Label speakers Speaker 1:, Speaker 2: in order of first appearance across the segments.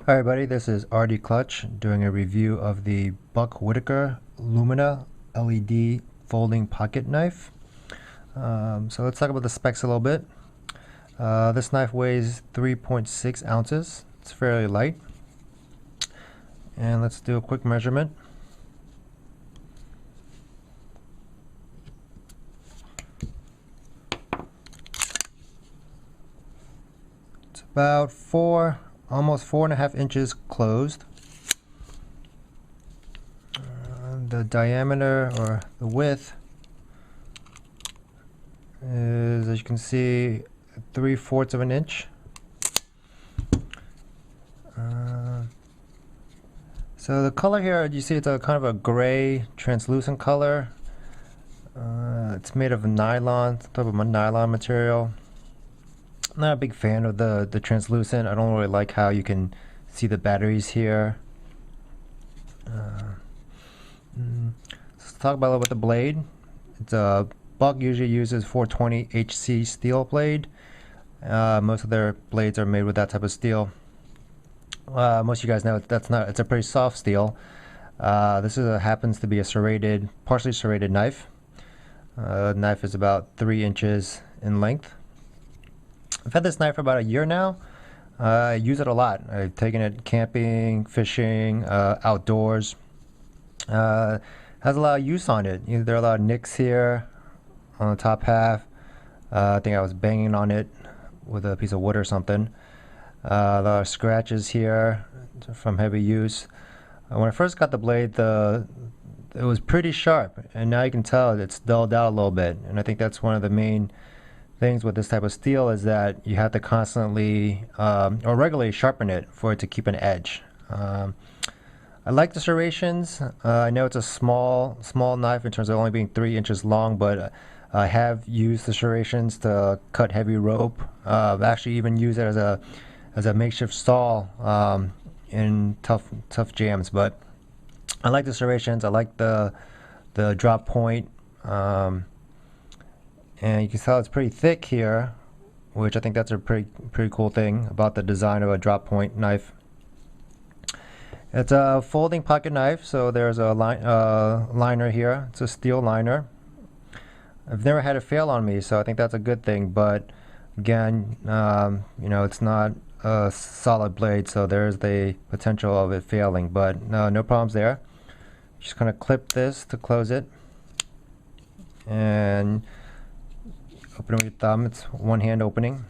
Speaker 1: Hi everybody, this is RDCLUTCH doing a review of the Whittaker Lumina LED folding pocket knife. So let's talk about the specs a little bit. This knife weighs 3.6 ounces. It's fairly light. And let's do a quick measurement. It's about almost 4.5 inches closed. The diameter or the width is, as you can see, 3/4 of an inch. So the color here, you see it's a kind of a gray translucent color. It's made of nylon, some type of a nylon material. I'm not a big fan of the translucent. I don't really like how you can see the batteries here. Let's talk about a little bit the blade. It's a Buck usually uses 420 HC steel blade. Most of their blades are made with that type of steel. Most of you guys know it's a pretty soft steel. This happens to be a partially serrated knife. The knife is about 3 inches in length. I've had this knife for about a year now. I use it a lot. I've taken it camping, fishing, outdoors. Has a lot of use on it. There are a lot of nicks here on the top half. I think I was banging on it with a piece of wood or something. A lot of scratches here from heavy use. When I first got the blade, it was pretty sharp, and now you can tell it's dulled out a little bit. And I think that's one of the main things with this type of steel is that you have to constantly or regularly sharpen it for it to keep an edge. I like the serrations. I know it's a small knife in terms of only being 3 inches long, but I have used the serrations to cut heavy rope. I've actually even used it as a makeshift saw in tough jams. But I like the serrations. I like the drop point. And you can tell it's pretty thick here, which I think that's a pretty cool thing about the design of a drop point knife. It's a folding pocket knife, so there's a liner here. It's a steel liner. I've never had it fail on me, so I think that's a good thing. But again, it's not a solid blade, so there's the potential of it failing. But no problems there. Just kind of clip this to close it, and open it with your thumb. It's one hand opening.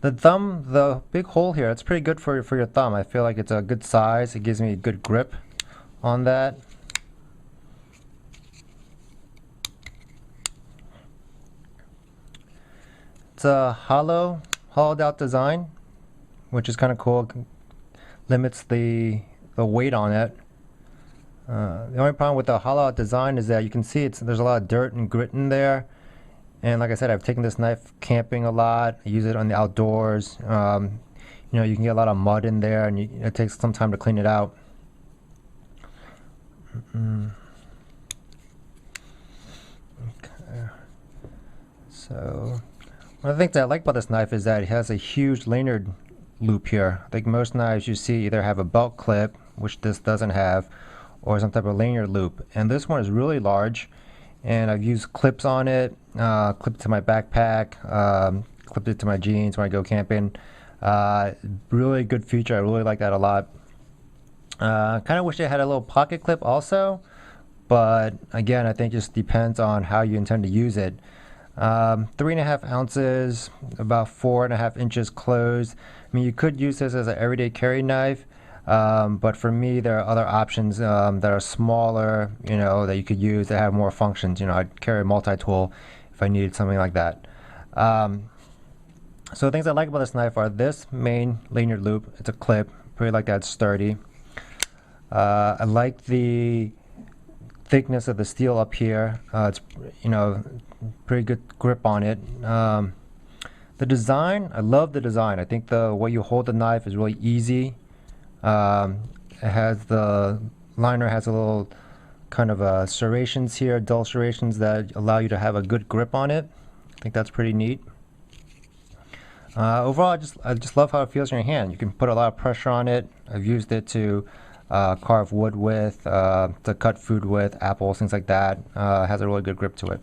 Speaker 1: The big hole here, it's pretty good for your thumb. I feel like it's a good size. It gives me a good grip on that. It's a hollowed out design, which is kind of cool. Limits the weight on it. The only problem with the hollowed out design is that you can see there's a lot of dirt and grit in there. And like I said, I've taken this knife camping a lot. I use it on the outdoors. You can get a lot of mud in there, and it takes some time to clean it out. Okay. So one of the things I like about this knife is that it has a huge lanyard loop here. I think most knives you see either have a belt clip, which this doesn't have, or some type of lanyard loop. And this one is really large. And I've used clips on it, clipped it to my backpack, clipped it to my jeans when I go camping. Really good feature. I really like that a lot. Kind of wish it had a little pocket clip also, but again, I think it just depends on how you intend to use it. 3.5 ounces, about 4.5 inches closed. I mean, you could use this as an everyday carry knife. But for me, there are other options that are smaller, that you could use that have more functions. I'd carry a multi-tool if I needed something like that. So the things I like about this knife are this main lanyard loop. It's a clip. Pretty like that. It's sturdy. I like the thickness of the steel up here. It's pretty good grip on it. The design, I love the design. I think the way you hold the knife is really easy. The liner has a little kind of serrations here, dull serrations that allow you to have a good grip on it. I think that's pretty neat. Overall, I just love how it feels in your hand. You can put a lot of pressure on it. I've used it to carve wood with, to cut food with, apples, things like that. It has a really good grip to it.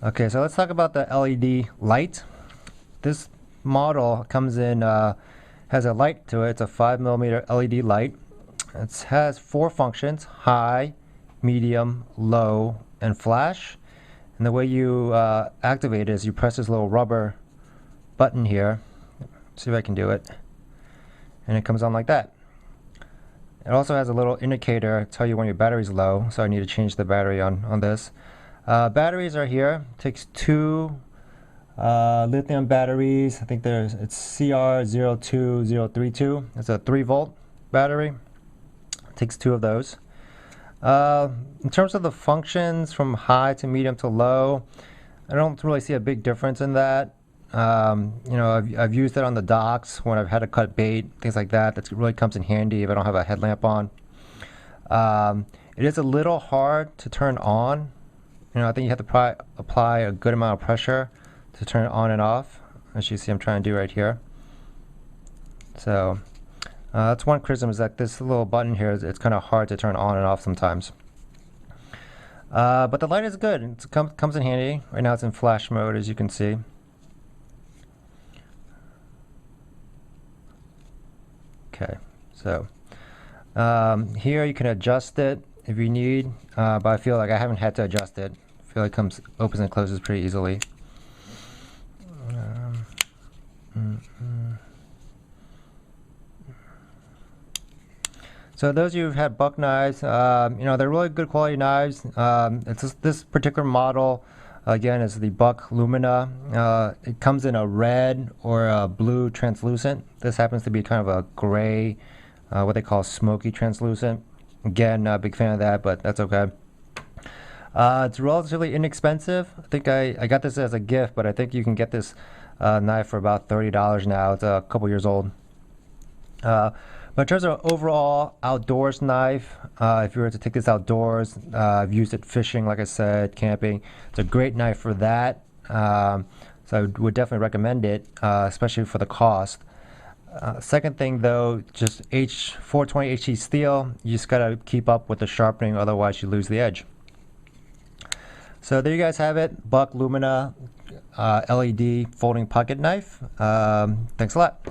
Speaker 1: Okay, so let's talk about the LED light. This model comes in, has a light to it. It's a 5mm LED light. It has 4 functions: high, medium, low, and flash. And the way you activate it is you press this little rubber button here. See if I can do it. And it comes on like that. It also has a little indicator to tell you when your battery's low, so I need to change the battery on this. Batteries are here. It takes 2 lithium batteries. I think it's CR02032. It's a 3-volt battery. It takes 2 of those. In terms of the functions from high to medium to low, I don't really see a big difference in that. You know, I've used it on the docks when I've had to cut bait, things like that. That really comes in handy if I don't have a headlamp on. It is a little hard to turn on. You know, I think you have to apply a good amount of pressure to turn it on and off, as you see I'm trying to do right here. So that's one criticism, is that this little button here, it's kind of hard to turn on and off sometimes. But the light is good. It comes in handy. Right now it's in flash mode, as you can see. Okay, so here you can adjust it if you need, but I feel like I haven't had to adjust it. I feel like it opens and closes pretty easily. So those of you who've had buck knives, you know, they're really good quality knives. This particular model, again, is the Buck Lumina. It comes in a red or a blue translucent. This happens to be kind of a gray, what they call smoky translucent. Again, not a big fan of that, but that's okay. It's relatively inexpensive. I think I got this as a gift, but I think you can get this knife for about $30 now. It's a couple years old. But in terms of overall outdoors knife, if you were to take this outdoors, I've used it fishing, like I said, camping. It's a great knife for that. So I would definitely recommend it, especially for the cost. Second thing though, just 420 HT steel, you just gotta keep up with the sharpening, otherwise you lose the edge. So there you guys have it, Buck Lumina LED folding pocket knife. Thanks a lot.